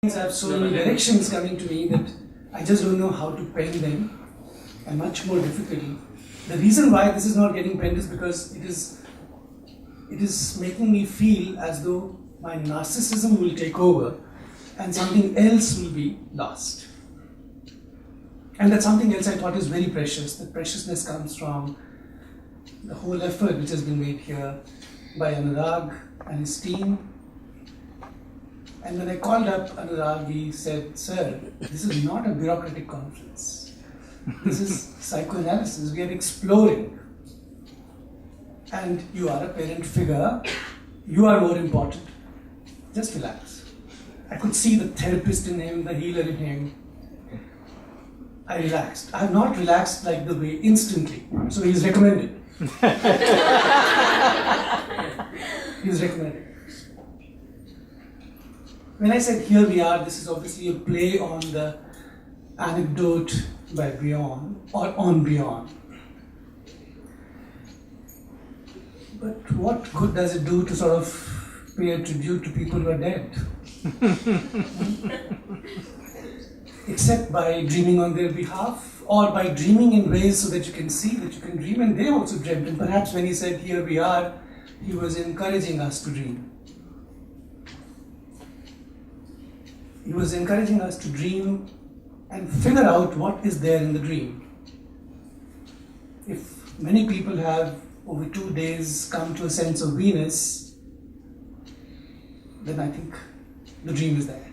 I have so many directions coming to me that I just don't know how to pen them, and much more difficulty. The reason why this is not getting penned is because it is making me feel as though my narcissism will take over and something else will be lost. And that something else I thought is very precious. The preciousness comes from the whole effort which has been made here by Anurag and his team. And when I called up Anurag, he said, "Sir, this is not a bureaucratic conference. This is psychoanalysis. We are exploring. And you are a parent figure. You are more important. Just relax." I could see the therapist in him, the healer in him. I relaxed. I have not relaxed like the way instantly. So he's recommended. He's recommended. When I said here we are, this is obviously a play on the anecdote by Beyond or on Beyond. But what good does it do to sort of pay a tribute to people who are dead? Except by dreaming on their behalf, or by dreaming in ways so that you can see that you can dream, and they also dreamt. And perhaps when he said here we are, he was encouraging us to dream. He was encouraging us to dream and figure out what is there in the dream. If many people have over 2 days come to a sense of Venus, then I think the dream is there.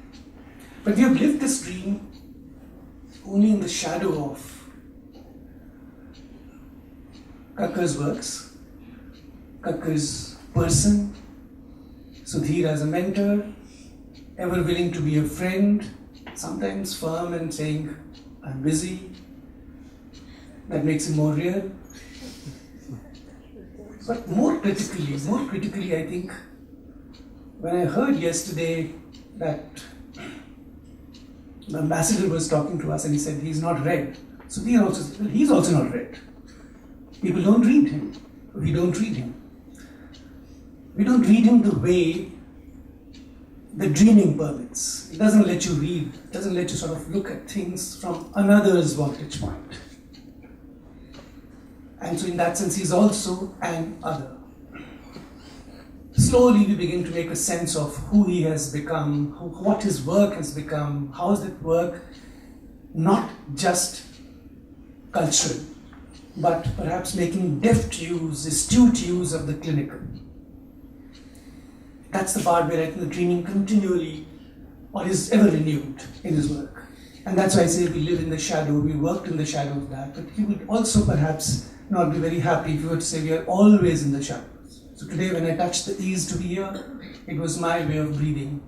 But we have lived this dream only in the shadow of Kakkar's works, Kakkar's person, Sudhir as a mentor, ever willing to be a friend, sometimes firm and saying, "I'm busy." That makes him more real. But more critically, I think, when I heard yesterday that the ambassador was talking to us and he said he's not read. So he's also not read. People don't read him. We don't read him. We don't read him the way the dreaming permits. It doesn't let you read. It doesn't let you sort of look at things from another's vantage point. And so in that sense, he's also an other. Slowly we begin to make a sense of who he has become, what his work has become, how is that work not just cultural, but perhaps making deft use, astute use of the clinical. That's the part where I think the dreaming continually or is ever renewed in his work. And that's why I say we live in the shadow, we worked in the shadow of that, but he would also perhaps not be very happy if you were to say we are always in the shadows. So today when I touched the ease to be here, it was my way of breathing,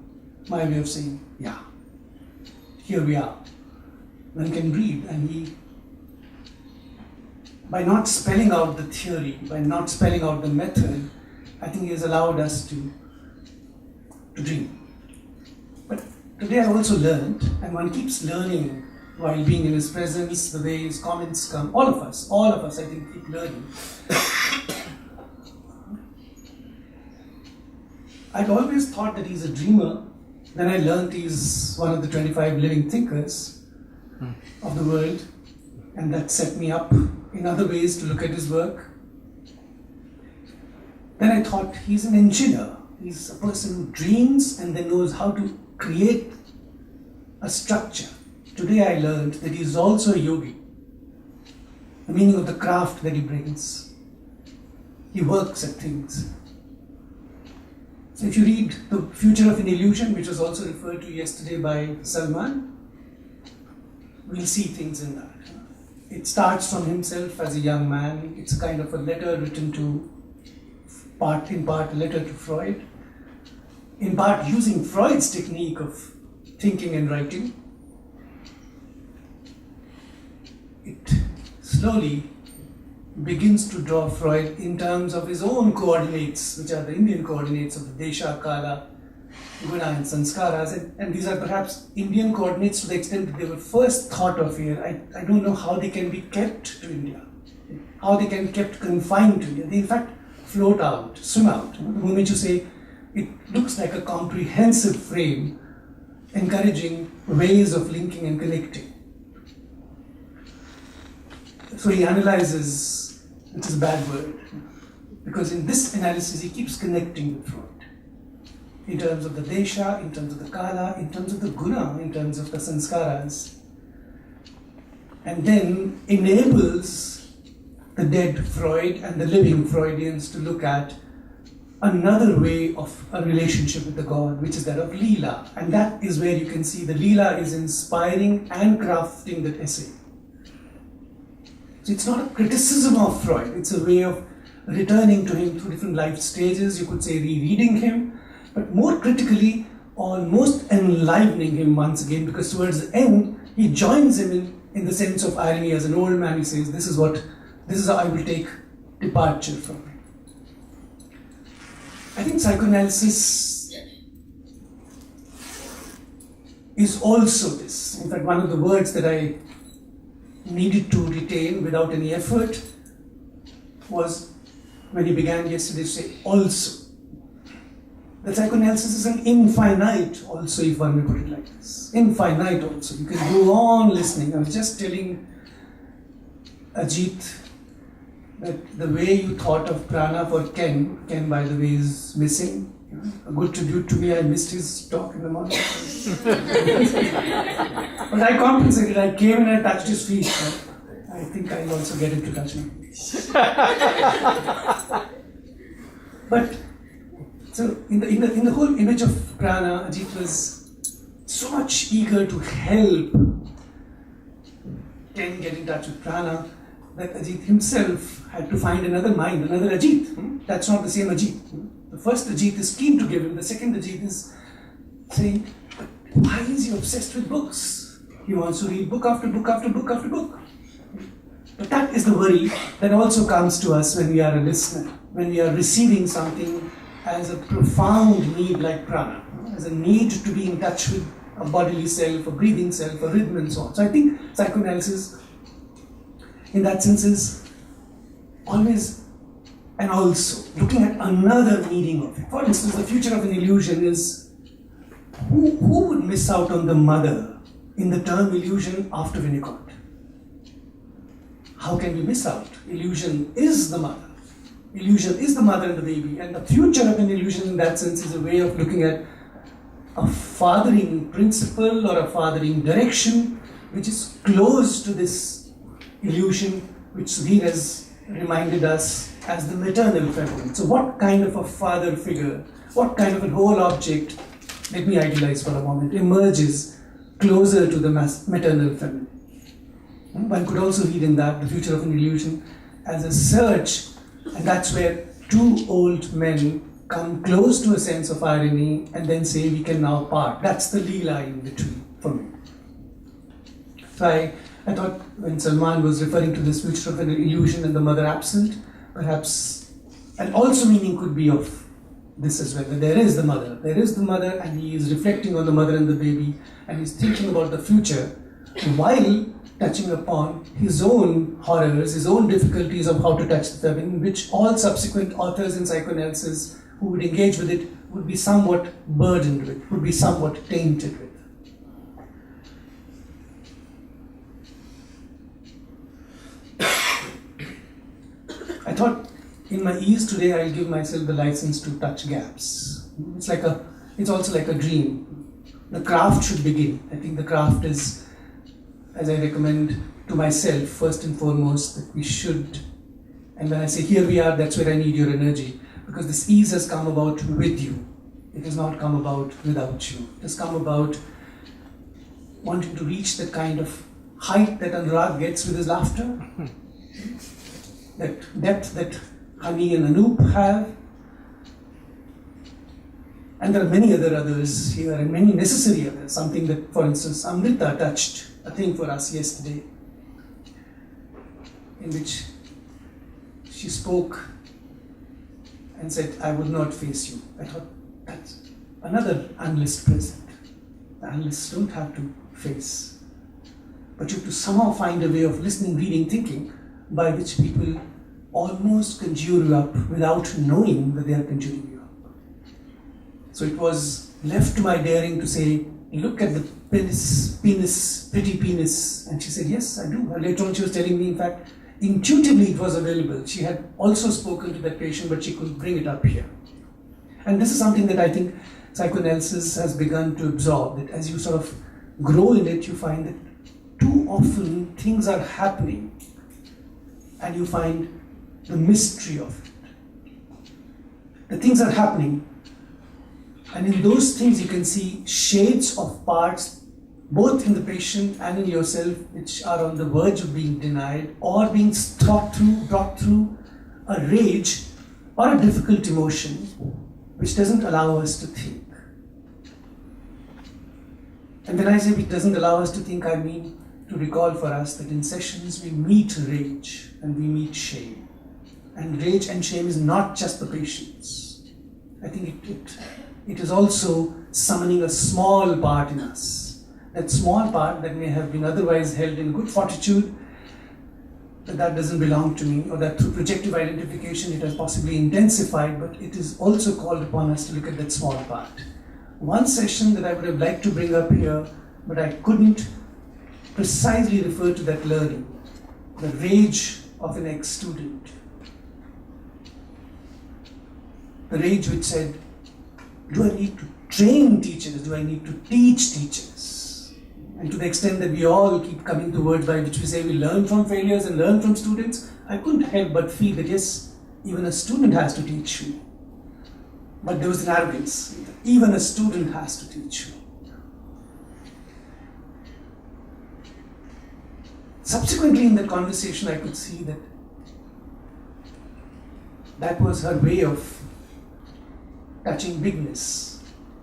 my way of saying, yeah, here we are. One can breathe, and he, by not spelling out the theory, by not spelling out the method, I think he has allowed us to dream. But today I also learned, and one keeps learning while being in his presence, the way his comments come, all of us I think keep learning. I'd always thought that he's a dreamer. Then I learned he's one of the 25 living thinkers of the world, and that set me up in other ways to look at his work. Then I thought he's an engineer. He's a person who dreams and then knows how to create a structure. Today I learned that he's also a yogi. The meaning of the craft that he brings. He works at things. So if you read The Future of an Illusion, which was also referred to yesterday by Salman, we'll see things in that. It starts from himself as a young man. It's a kind of a letter written to, in part a letter to Freud, in part using Freud's technique of thinking and writing. It slowly begins to draw Freud in terms of his own coordinates, which are the Indian coordinates of the Desha, Kala, Guna and Sanskaras. And these are perhaps Indian coordinates to the extent that they were first thought of here. I don't know how they can be kept to India, how they can be kept confined to India. They in fact float out, swim out. The moment you say, it looks like a comprehensive frame, encouraging ways of linking and connecting. So he analyzes, which is a bad word, because in this analysis he keeps connecting with Freud. In terms of the desha, in terms of the kala, in terms of the guna, in terms of the sanskaras, and then enables the dead Freud and the living Freudians to look at another way of a relationship with the God, which is that of Leela. And that is where you can see the Leela is inspiring and crafting that essay. So it's not a criticism of Freud, it's a way of returning to him through different life stages, you could say rereading him, but more critically, almost enlivening him once again, because towards the end, he joins him in the sense of irony. As an old man, he says, this is how I will take departure from him. I think psychoanalysis is also this. In fact, one of the words that I needed to retain without any effort was when he began yesterday to say also. The psychoanalysis is an infinite also, if one may put it like this. Infinite also. You can go on listening. I was just telling Ajit that the way you thought of prana for Ken by the way is missing. A good tribute to me, I missed his talk in the morning. But I compensated. I came and I touched his feet. I think I'll also get him to touch me. But so in the whole image of prana, Ajit was so much eager to help Ken get in touch with prana that Ajit himself had to find another mind, another Ajit. That's not the same Ajit. The first Ajit is keen to give him, the second Ajit is saying, but why is he obsessed with books? He wants to read book after book after book after book. But that is the worry that also comes to us when we are a listener, when we are receiving something as a profound need like prana, as a need to be in touch with a bodily self, a breathing self, a rhythm and so on. So I think psychoanalysis in that sense is always and also looking at another meaning of it. For instance, the future of an illusion is who would miss out on the mother in the term illusion after Winnicott? How can we miss out? Illusion is the mother. Illusion is the mother and the baby, and the future of an illusion in that sense is a way of looking at a fathering principle or a fathering direction which is close to this illusion which Sudhir has reminded us as the maternal feminine. So what kind of a father figure, what kind of a whole object, let me idealize for a moment, emerges closer to the maternal feminine? One could also read in that the future of an illusion as a search, and that's where two old men come close to a sense of irony and then say we can now part. That's the Leela in between for me. So I thought when Salman was referring to this future of an illusion and the mother absent, perhaps an also meaning could be of this as well, that there is the mother and he is reflecting on the mother and the baby and he's thinking about the future while touching upon his own horrors, his own difficulties of how to touch the feminine, which all subsequent authors in psychoanalysis who would engage with it would be somewhat burdened with, would be somewhat tainted with. I thought in my ease today I'll give myself the license to touch gaps. It's also like a dream. The craft should begin. I think the craft is, as I recommend to myself, first and foremost, that we should, and when I say here we are, that's where I need your energy, because this ease has come about with you. It has not come about without you. It has come about wanting to reach that kind of height that Anurag gets with his laughter, that depth that Hani and Anoop have. And there are many others here, and many necessary others. Something that, for instance, Amrita touched a thing for us yesterday, in which she spoke and said, I would not face you. I thought, that's another analyst present. The analysts don't have to face, but you have to somehow find a way of listening, reading, thinking, by which people almost conjure you up without knowing that they are conjuring you up. So it was left to my daring to say, look at the pretty penis? And she said, yes, I do. And later on she was telling me, in fact, intuitively it was available. She had also spoken to that patient, but she couldn't bring it up here. And this is something that I think psychoanalysis has begun to absorb, that as you sort of grow in it, you find that too often things are happening and you find the mystery of it. The things are happening, and in those things you can see shades of parts, both in the patient and in yourself, which are on the verge of being denied or being brought through a rage or a difficult emotion which doesn't allow us to think. And when I say it doesn't allow us to think, I mean to recall for us that in sessions we meet rage and we meet shame. And rage and shame is not just the patient's. I think it is also summoning a small part in us. That small part that may have been otherwise held in good fortitude, that doesn't belong to me, or that through projective identification it has possibly intensified, but it is also called upon us to look at that small part. One session that I would have liked to bring up here, but I couldn't precisely refer to that learning, the rage of an ex-student. The rage which said, do I need to train teachers? Do I need to teach teachers? And to the extent that we all keep coming to words by which we say we learn from failures and learn from students, I couldn't help but feel that yes, even a student has to teach me. But there was an arrogance. Even a student has to teach me. Subsequently in that conversation I could see that that was her way of touching bigness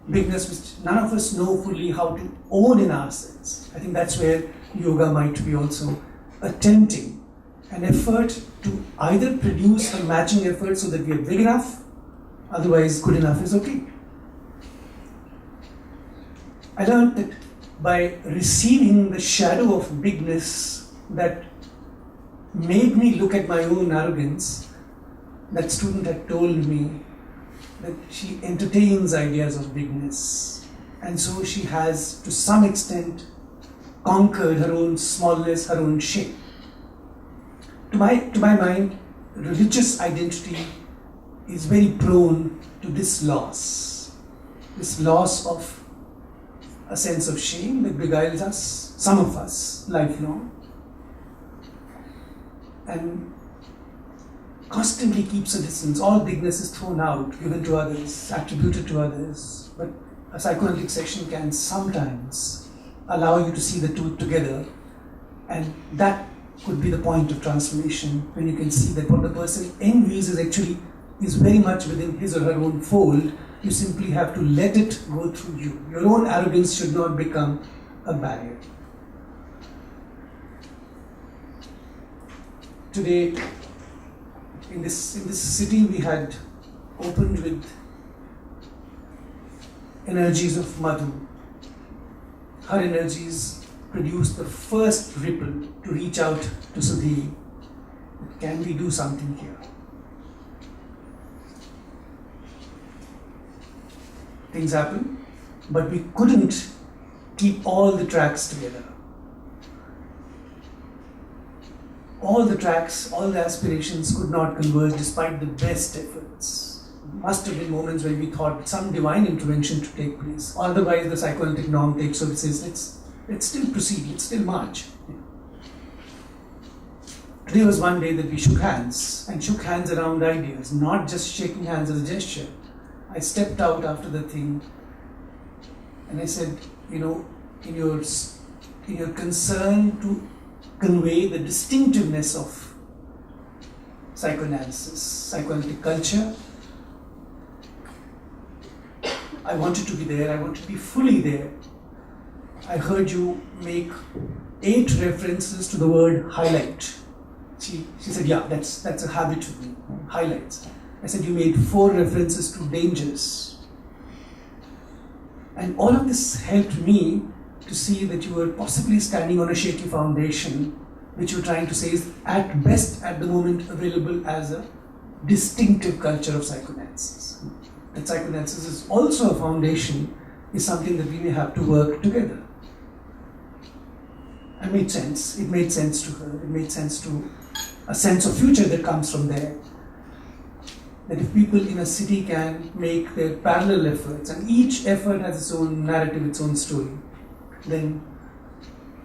which none of us know fully how to own in ourselves. I think that's where yoga might be also attempting an effort to either produce a matching effort so that we are big enough, otherwise good enough is okay. I learned that by receiving the shadow of bigness that made me look at my own arrogance, that student had told me that she entertains ideas of bigness, and so she has to some extent conquered her own smallness, her own shape. To my mind, religious identity is very prone to this loss of a sense of shame that beguiles us, some of us, lifelong, and constantly keeps a distance. All bigness is thrown out, given to others, attributed to others. But a psychoanalytic session can sometimes allow you to see the two together, and that could be the point of transformation, when you can see that what the person envies is very much within his or her own fold. You simply have to let it go through you. Your own arrogance should not become a barrier. Today, in this city, we had opened with energies of Madhu. Her energies produced the first ripple to reach out to Sudhi. Can we do something here? Things happen, but we couldn't keep all the tracks together. All the tracks, all the aspirations could not converge despite the best efforts. Must have been moments when we thought some divine intervention to take place. Otherwise, the psychoanalytic norm takes over, says, let's still proceed, let's still march. Today was one day that we shook hands around ideas, not just shaking hands as a gesture. I stepped out after the thing and I said, in your concern to convey the distinctiveness of psychoanalysis, psychoanalytic culture, I wanted to be there, I wanted to be fully there. I heard you make 8 references to the word highlight. She said, yeah, that's a habit of me, highlights. I said, you made 4 references to dangers. And all of this helped me to see that you were possibly standing on a shaky foundation, which you're trying to say is at best at the moment available as a distinctive culture of psychoanalysis. That psychoanalysis is also a foundation is something that we may have to work together. It made sense. It made sense to her. It made sense to a sense of future that comes from there. That if people in a city can make their parallel efforts, and each effort has its own narrative, its own story, then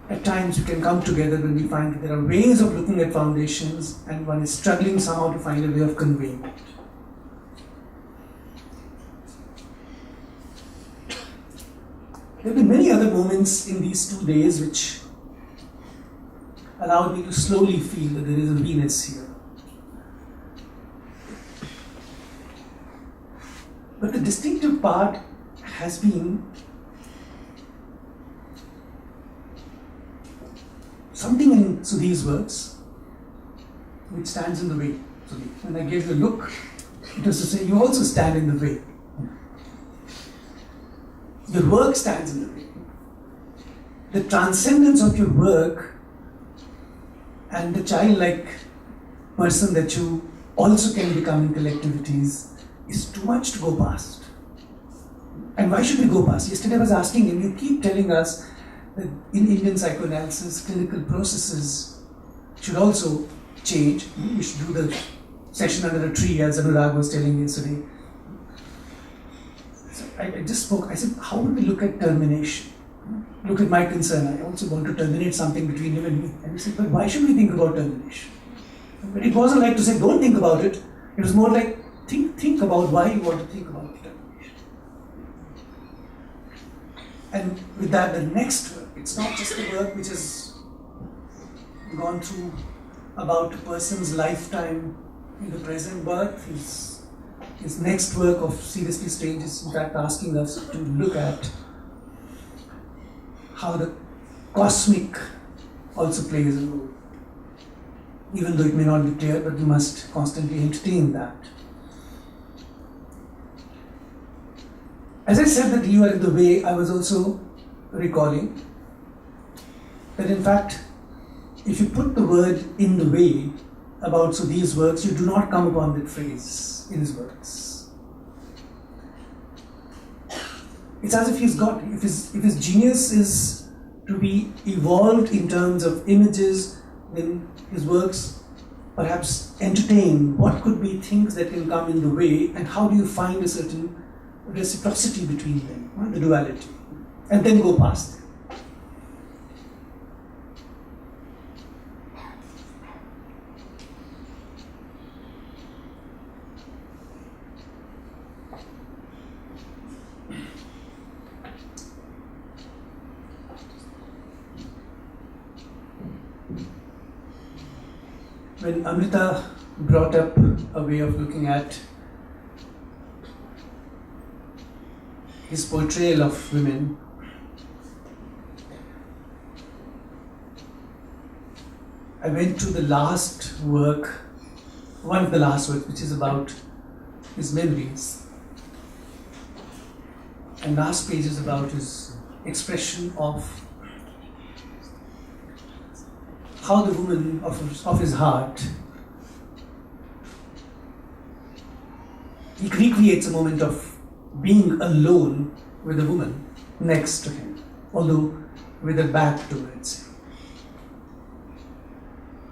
at times we can come together when we find that there are ways of looking at foundations and one is struggling somehow to find a way of conveying it. There have been many other moments in these 2 days which allowed me to slowly feel that there is a Venus here. But the distinctive part has been something in Sudhir's words which stands in the way. Sudhir, when I gave the look, it was to say, you also stand in the way. Your work stands in the way. The transcendence of your work and the childlike person that you also can become in collectivities is too much to go past. And why should we go past? Yesterday I was asking him, you keep telling us that in Indian psychoanalysis, clinical processes should also change. We should do the session under a tree, as Anurag was telling yesterday. So I just spoke, I said, how would we look at termination? Look at my concern. I also want to terminate something between you and me. And he said, but why should we think about termination? But it wasn't like to say, don't think about it. It was more like, think about why you want to think about termination. And with that, the next work, it's not just the work which has gone through about a person's lifetime in the present birth. His next work of Seriously Strange is in fact asking us to look at how the cosmic also plays a role. Even though it may not be clear, but we must constantly entertain that. As I said that you are in the way, I was also recalling that in fact, if you put the word in the way about Sudhir's works, you do not come upon that phrase in his works. It's as if if his genius is to be evolved in terms of images, then his works perhaps entertain what could be things that can come in the way, and how do you find a certain reciprocity between them, the duality, and then go past them. When Amrita brought up a way of looking at his portrayal of women, I went to the last work, one of the last works, which is about his memories. And last page is about his expression of how the woman of his heart, he recreates a moment of being alone with a woman next to him, although with her back towards him.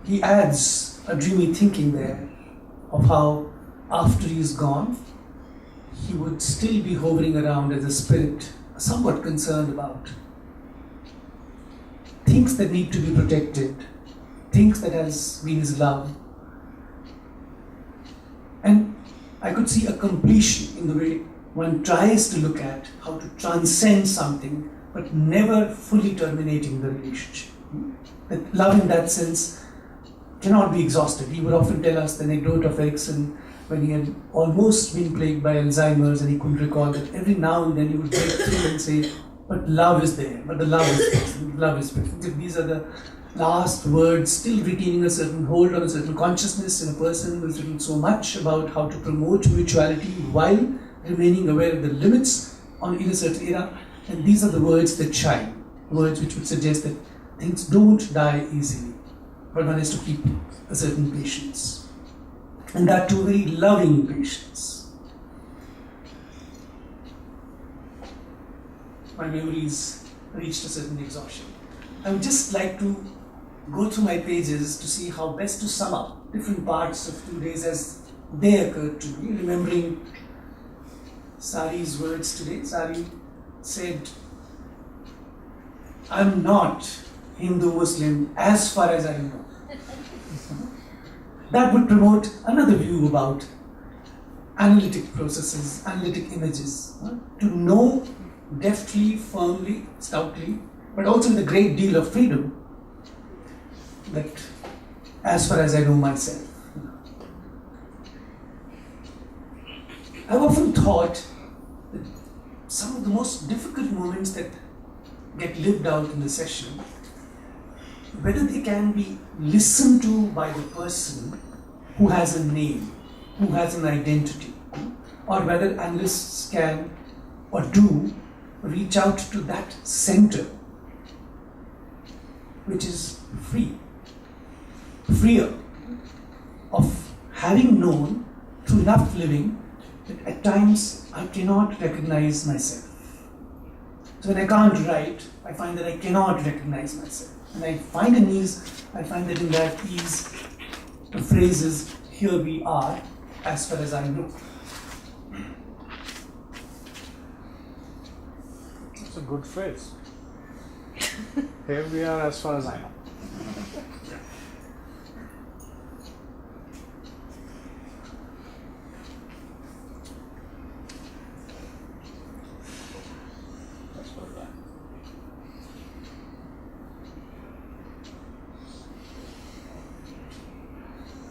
He adds a dreamy thinking there of how after he is gone, he would still be hovering around as a spirit, somewhat concerned about things that need to be protected, things that has been his love. And I could see a completion in the way one tries to look at how to transcend something, but never fully terminating the relationship. That love in that sense cannot be exhausted. He would often tell us the anecdote of Erikson when he had almost been plagued by Alzheimer's and he couldn't recall, that every now and then he would break through and say, but love is there, but the love is present, love is present. These are the last words, still retaining a certain hold on a certain consciousness in a person who has written so much about how to promote mutuality while remaining aware of the limits in a certain era. And these are the words that shine, words which would suggest that things don't die easily, but one has to keep a certain patience. And that too, very loving patience. my memories reached a certain exhaustion. I would just like to go through my pages to see how best to sum up different parts of 2 days as they occurred to me, remembering Sari's words today. Sari said, I'm not Hindu Muslim as far as I know. That would promote another view about analytic processes, analytic images, to know deftly, firmly, stoutly, but also with a great deal of freedom, that as far as I know myself. I've often thought that some of the most difficult moments that get lived out in the session, whether they can be listened to by the person who has a name, who has an identity, or whether analysts can or do reach out to that center which is freer of having known through enough living that at times I cannot recognize myself. So when I can't write, I find that I cannot recognize myself. When I find an ease, I find that in that ease, the phrase is, here we are, as far as I know. That's a good phrase. Here we are, as far as I know.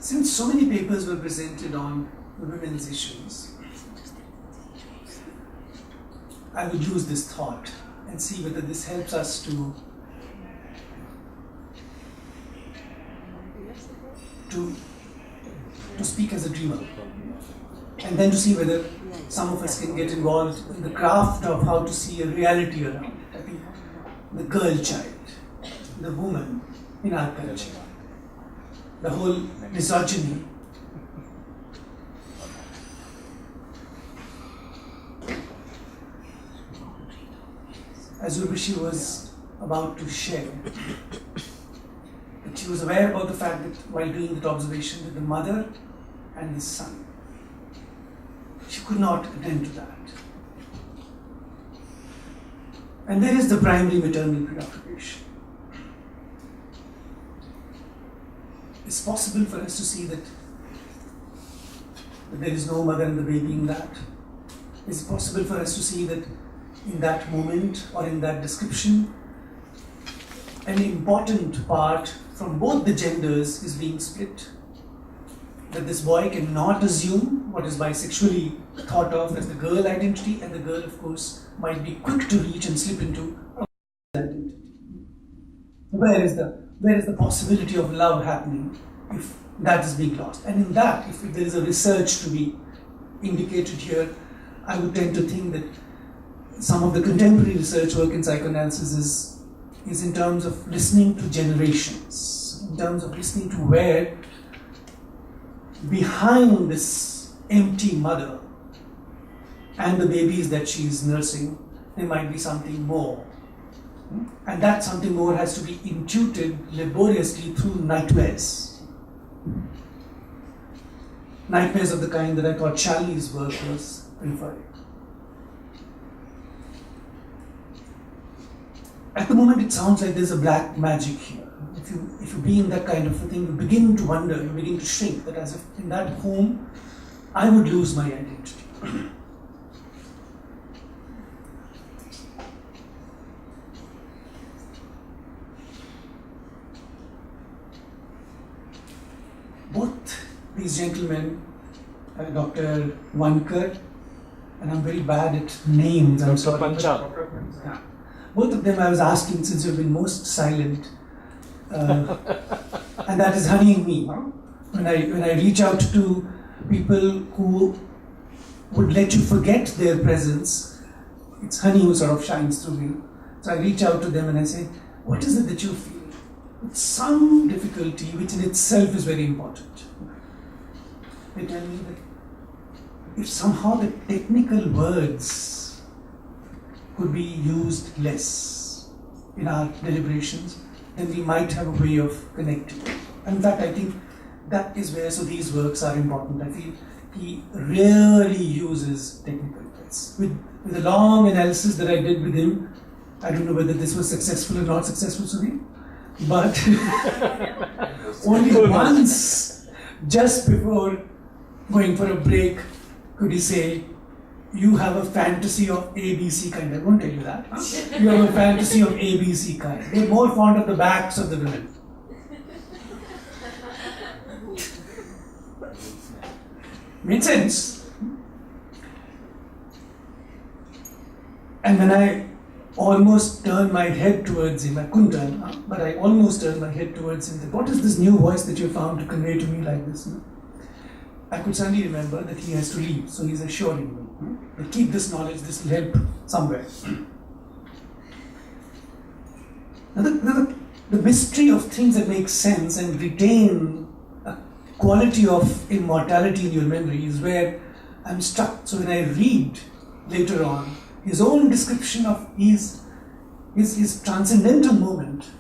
Since so many papers were presented on women's issues, I would use this thought and see whether this helps us to speak as a dreamer, and then to see whether some of us can get involved in the craft of how to see a reality around it. I think the girl child, the woman in our culture, the whole misogyny, as Urvashi was about to share, that she was aware about the fact that while doing that observation that the mother and the son, she could not attend to that. And there is the primary maternal preoccupation. It's possible for us to see that there is no mother and the baby in that. It's possible for us to see that in that moment or in that description, an important part from both the genders is being split. That this boy cannot assume what is bisexually thought of as the girl identity, and the girl, of course, might be quick to reach and slip into a identity. Where is the possibility of love happening if that is being lost? And in that, if there is a research to be indicated here, I would tend to think that some of the contemporary research work in psychoanalysis is in terms of listening to generations, in terms of listening to where behind this empty mother and the babies that she is nursing, there might be something more. And that something more has to be intuited laboriously through nightmares. Nightmares of the kind that I thought Shali's work was referring. At the moment, it sounds like there's a black magic here. If you be in that kind of a thing, you begin to wonder, you begin to shrink, that as if in that home, I would lose my identity. Both these gentlemen, Dr. Vankar, and I'm very bad at names. I'm sorry. Yeah. Both of them I was asking, since you've been most silent, and that is honeying me. When I reach out to people who would let you forget their presence, it's honey who sort of shines through me. So I reach out to them and I say, what is it that you feel? With some difficulty, which in itself is very important. They tell me that if somehow the technical words could be used less in our deliberations, then we might have a way of connecting. In fact, I think that is where these works are important. I feel he rarely uses technical tests. With the long analysis that I did with him, I don't know whether this was successful or not successful, Sudhir, but only once, just before going for a break, could he say, you have a fantasy of ABC kind. I won't tell you that. You have a fantasy of ABC kind. They're more fond of the backs of the women. Made sense? And when I almost turned my head towards him, I couldn't turn, but I almost turned my head towards him. What is this new voice that you found to convey to me like this? I could suddenly remember that he has to leave, so he's assuring me that keep this knowledge, this will help somewhere. Now the mystery of things that make sense and retain a quality of immortality in your memory is where I'm struck. So when I read later on his own description of his transcendental moment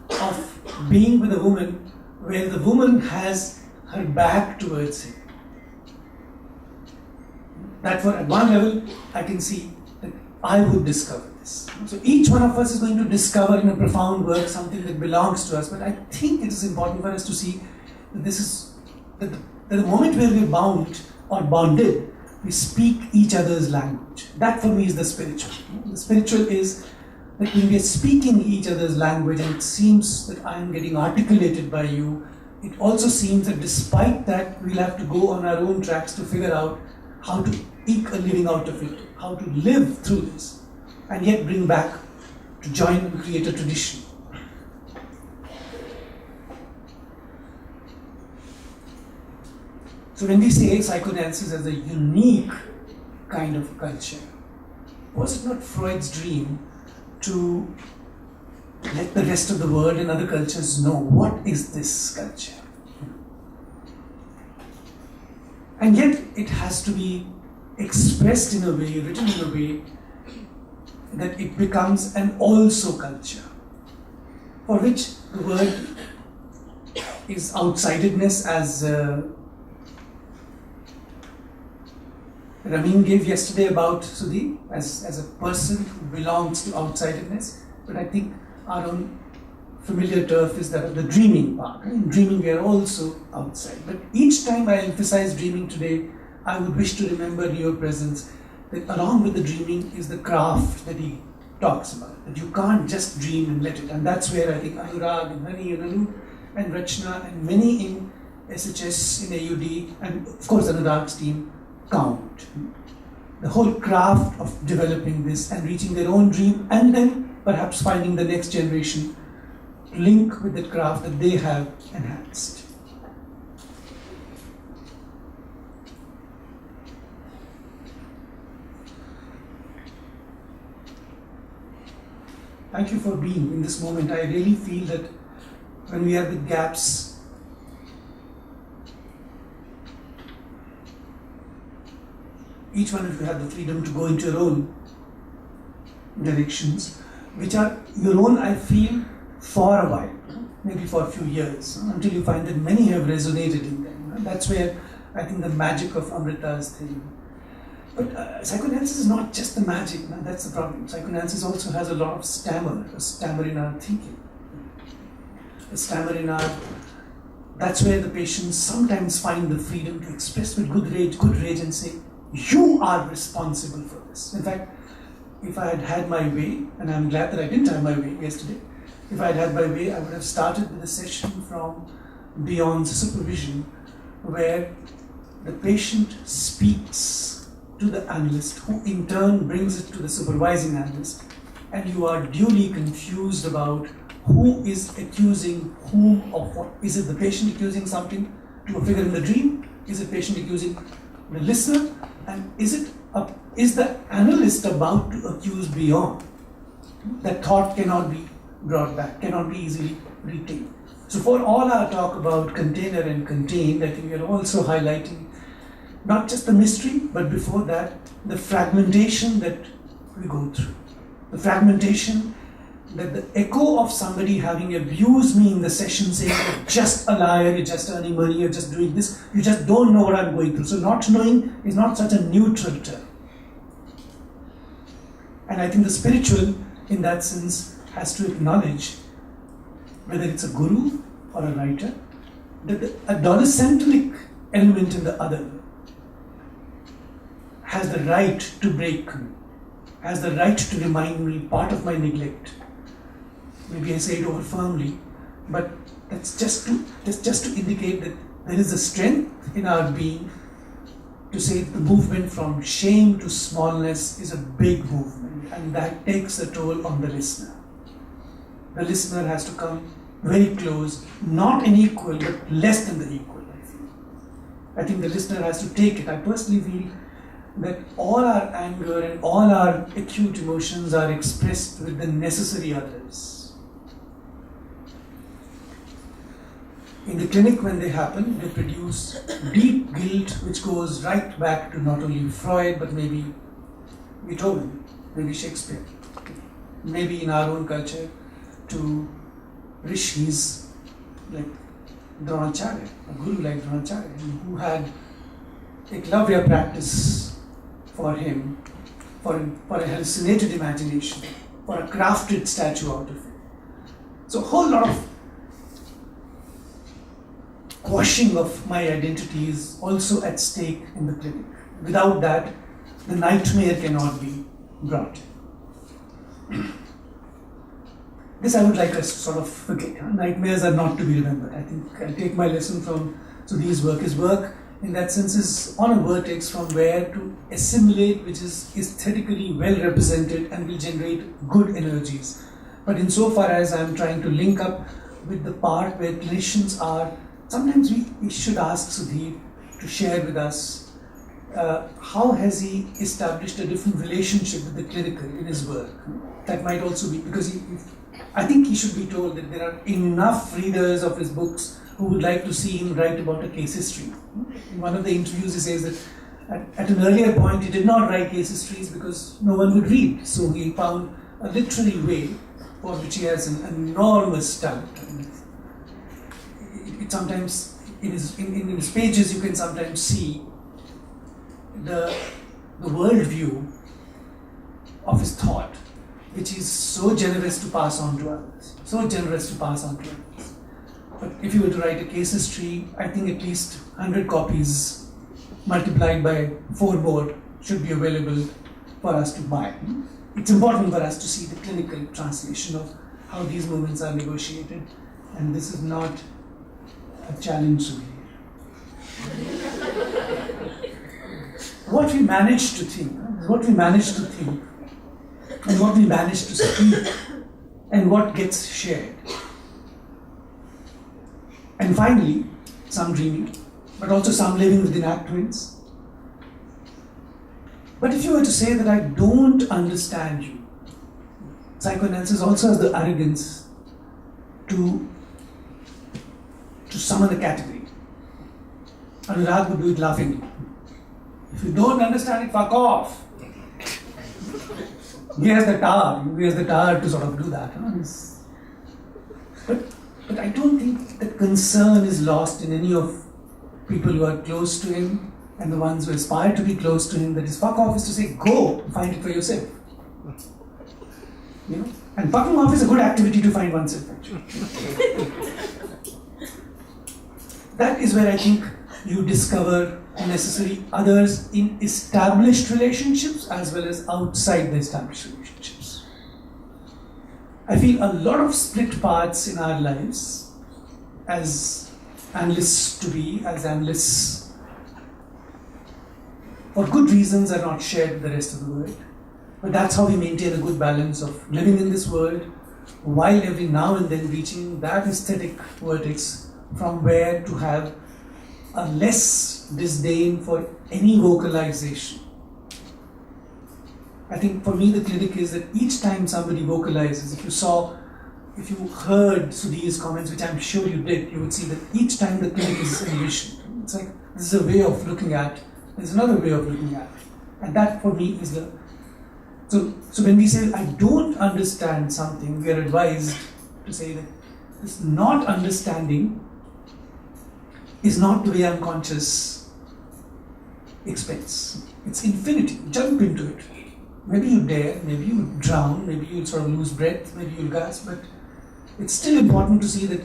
of being with a woman where the woman has her back towards him, that for at one level I can see that I would discover this. So each one of us is going to discover in a profound work something that belongs to us, but I think it is important for us to see that this is that the moment where we're bound or bonded, we speak each other's language. That for me is the spiritual. The spiritual is that when we are speaking each other's language and it seems that I am getting articulated by you, it also seems that despite that we'll have to go on our own tracks to figure out how to eke a living out of it, how to live through this, and yet bring back to join and create a tradition. So when we say psychoanalysis as a unique kind of culture, was it not Freud's dream to let the rest of the world and other cultures know what is this culture? And yet it has to be expressed in a way, written in a way, that it becomes an also culture, for which the word is outsidedness, as Ramin gave yesterday about Sudhi as a person who belongs to outsidedness. But I think our own familiar turf is that of the dreaming part. In dreaming we are also outside. But each time I emphasize dreaming today, I would wish to remember your presence, that along with the dreaming is the craft that he talks about. That you can't just dream and let it. And that's where I think Anurag and Hani and Anu and Rachna and many in SHS, in AUD, and of course Anurag's team count. The whole craft of developing this and reaching their own dream, and then perhaps finding the next generation to link with the craft that they have enhanced. Thank you for being in this moment. I really feel that when we are with gaps, each one of you have the freedom to go into your own directions, which are your own, I feel, for a while, maybe for a few years, until you find that many have resonated in them. That's where I think the magic of Amrita's thing. But psychoanalysis is not just the magic, that's the problem. Psychoanalysis also has a lot of stammer, a stammer in our thinking, a stammer in our... That's where the patients sometimes find the freedom to express with good rage and say, you are responsible for this. In fact, if I had had my way, and I'm glad that I didn't have my way yesterday, if I had had my way, I would have started with a session from Beyond Supervision, where the patient speaks to the analyst, who in turn brings it to the supervising analyst, and you are duly confused about who is accusing whom of what. Is it the patient accusing something to a figure in the dream? Is it patient accusing the listener? And is the analyst about to accuse beyond? That thought cannot be brought back, cannot be easily retained. So for all our talk about container and contained, I think we are also highlighting not just the mystery, but before that, the fragmentation that we go through. the fragmentation, that the echo of somebody having abused me in the session saying, you're just a liar, you're just earning money, you're just doing this, you just don't know what I'm going through. So not knowing is not such a neutral term. And I think the spiritual, in that sense, has to acknowledge, whether it's a guru or a writer, that the adolescentric element in the other has the right to break me, has the right to remind me part of my neglect. Maybe I say it over firmly, but that's just to indicate that there is a strength in our being to say the movement from shame to smallness is a big movement, and that takes a toll on the listener. The listener has to come very close, not an equal, but less than the equal, I feel. I think the listener has to take it. I personally feel that all our anger and all our acute emotions are expressed with the necessary others. In the clinic, when they happen, they produce deep guilt which goes right back to not only Freud, but maybe Beethoven, maybe Shakespeare, maybe in our own culture to rishis like Dronacharya, a guru like Dronacharya, who had Eklavya practice for him, for a hallucinated imagination, for a crafted statue out of it. So a whole lot of quashing of my identity is also at stake in the clinic. Without that, the nightmare cannot be brought. This I would like us to sort of forget. Nightmares are not to be remembered. I think I take my lesson from Sudhir's work. His work, in that sense, is on a vertex from where to assimilate, which is aesthetically well represented and will generate good energies. But insofar as I'm trying to link up with the part where clinicians are, sometimes we should ask Sudhir to share with us how has he established a different relationship with the clinical in his work. That might also be, because I think he should be told that there are enough readers of his books who would like to see him write about a case history. In one of the interviews he says that at an earlier point he did not write case histories because no one would read. So he found a literary way for which he has an enormous talent. It sometimes, in his pages you can sometimes see the worldview of his thought, which is so generous to pass on to others, But if you were to write a case history, I think at least 100 copies multiplied by 4 more should be available for us to buy. It's important for us to see the clinical translation of how these movements are negotiated, and this is not a challenge to me. What we manage to think, and what we manage to speak, and what gets shared. And finally, some dreaming, but also some living within act twins. But if you were to say that I don't understand you, psychoanalysis also has the arrogance to summon a category. Anurag would do it laughingly. If you don't understand it, fuck off. He has the power to sort of do that. But I don't think that concern is lost in any of people who are close to him and the ones who aspire to be close to him. That is, fuck off is to say, go find it for yourself. And fucking off is a good activity to find oneself, actually. That is where I think you discover necessary others in established relationships as well as outside the established relationships. I feel a lot of split parts in our lives as analysts for good reasons are not shared with the rest of the world. But that's how we maintain a good balance of living in this world while every now and then reaching that aesthetic vertex from where to have a less disdain for any vocalization. I think for me the clinic is that each time somebody vocalizes, if you heard Sudhir's comments, which I'm sure you did, you would see that each time the clinic is envisioned. It's like, this is a way of looking at, there's another way of looking at. And that for me is So when we say, I don't understand something, we are advised to say that this not understanding is not the way unconscious expects. It's infinity. Jump into it. Maybe you dare, maybe you drown, maybe you sort of lose breath, maybe you gasp, but it's still important to see that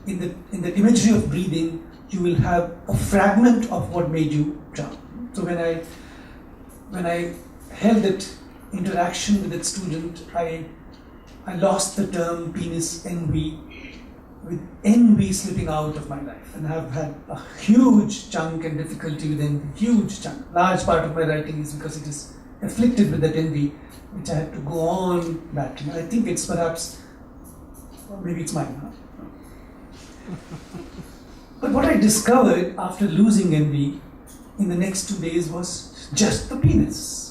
in the imagery of breathing, you will have a fragment of what made you drown. So when I held that interaction with that student, I lost the term penis envy, with envy slipping out of my life, and I've had a huge chunk and difficulty with envy, huge chunk. Large part of my writing is because it is afflicted with that envy, which I had to go on battling. And I think it's perhaps, maybe it's mine. Huh? But what I discovered after losing envy in the next 2 days was just the penis.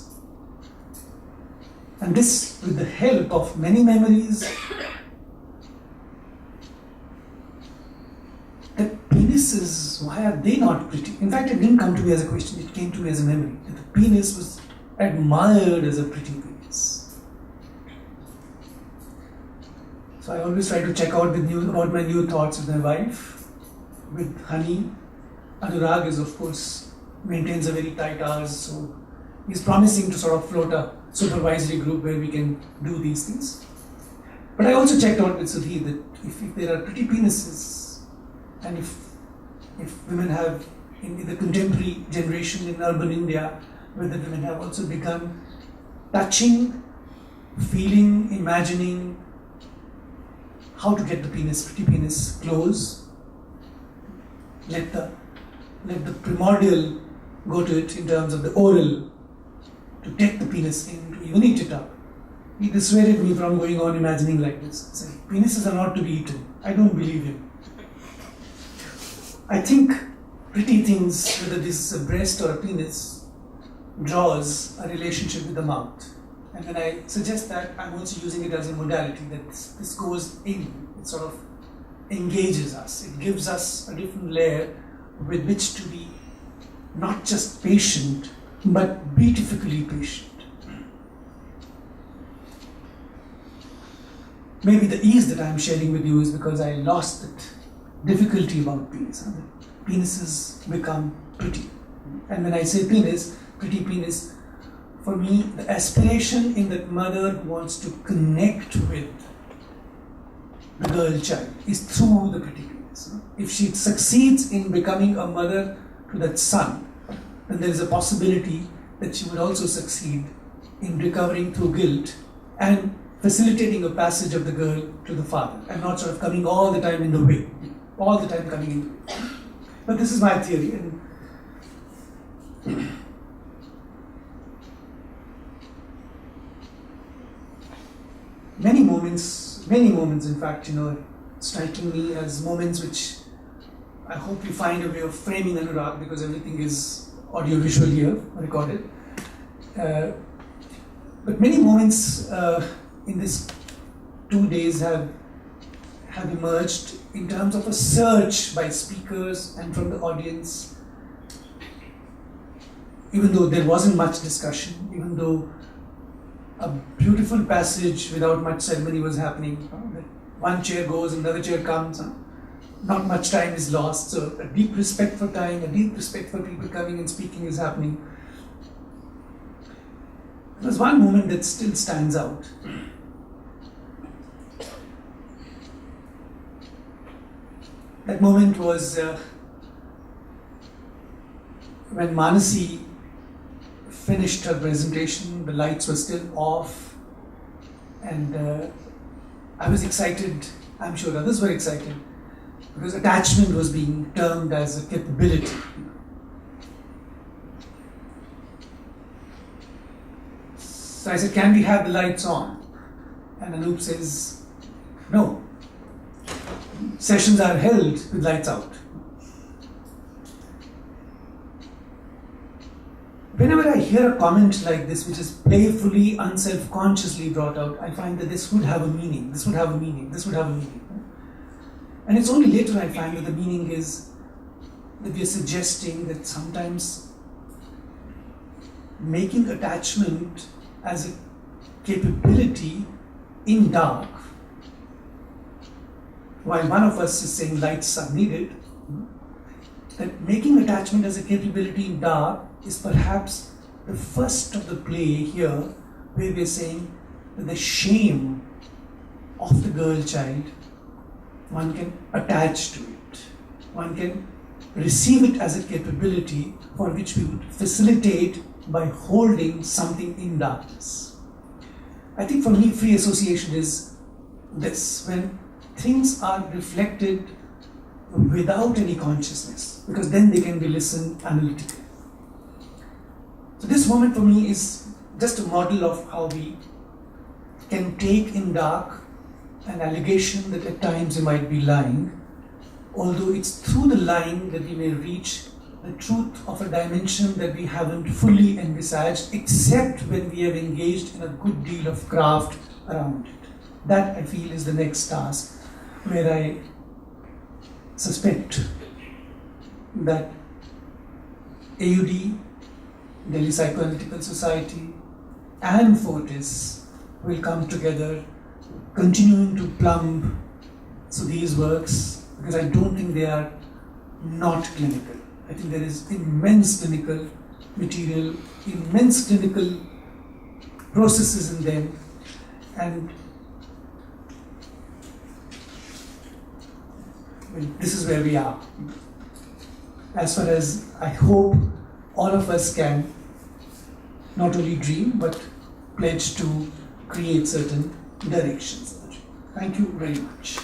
And this, with the help of many memories, that penises, why are they not pretty? In fact, it didn't come to me as a question, it came to me as a memory. That the penis was admired as a pretty penis. So I always try to check out about my new thoughts with my wife, with honey. Anurag is, of course, maintains a very tight hours, so he's promising to sort of float a supervisory group where we can do these things. But I also checked out with Sudhir that if there are pretty penises, and if women have, in the contemporary generation in urban India, whether women have also begun touching, feeling, imagining how to get the pretty penis close, let the primordial go to it in terms of the oral, to take the penis in, to even eat it up. He dissuaded me from going on imagining like this. He said, penises are not to be eaten. I don't believe him. I think pretty things, whether this is a breast or a penis, draws a relationship with the mouth. And when I suggest that, I'm also using it as a modality, that this goes in, it sort of engages us. It gives us a different layer with which to be not just patient, but beautifully patient. Maybe the ease that I'm sharing with you is because I lost that difficulty about penis. Penises become pretty. And when I say penis, pretty penis, for me, the aspiration in that mother who wants to connect with the girl child is through the pretty penis. If she succeeds in becoming a mother to that son, then there is a possibility that she would also succeed in recovering through guilt and facilitating a passage of the girl to the father, and not sort of coming all the time in the way, all the time coming in the way. But this is my theory. And many moments in fact, striking me as moments which I hope you find a way of framing Anurag, because everything is audio-visual here, recorded. But many moments in these 2 days have emerged in terms of a search by speakers and from the audience. Even though there wasn't much discussion, even though a beautiful passage without much ceremony was happening, one chair goes, another chair comes, not much time is lost. So a deep respect for time, a deep respect for people coming and speaking is happening. There's one moment that still stands out. That moment was when Manasi finished her presentation, the lights were still off, and I was excited, I'm sure others were excited, because attachment was being termed as a capability. So I said, can we have the lights on? And Anup says, no. Sessions are held with lights out. Whenever I hear a comment like this, which is playfully, unself-consciously brought out, I find that this would have a meaning, this would have a meaning, this would have a meaning. And it's only later I find that the meaning is that we are suggesting that sometimes making attachment as a capability in dark, while one of us is saying lights are needed, that making attachment as a capability in dark is perhaps the first of the play here, where we're saying that the shame of the girl child, one can attach to it. One can receive it as a capability for which we would facilitate by holding something in darkness. I think for me, free association is this: when things are reflected without any consciousness, because then they can be listened analytically. So this moment for me is just a model of how we can take in dark an allegation that at times we might be lying, although it's through the lying that we may reach the truth of a dimension that we haven't fully envisaged, except when we have engaged in a good deal of craft around it. That, I feel, is the next task, where I suspect that AUD, Delhi Psychoanalytical Society, and Fortis will come together, continuing to plumb these works, because I don't think they are not clinical. I think there is immense clinical material, immense clinical processes in them, and this is where we are. As far as I hope all of us can not only dream but pledge to create certain directions. Thank you very much.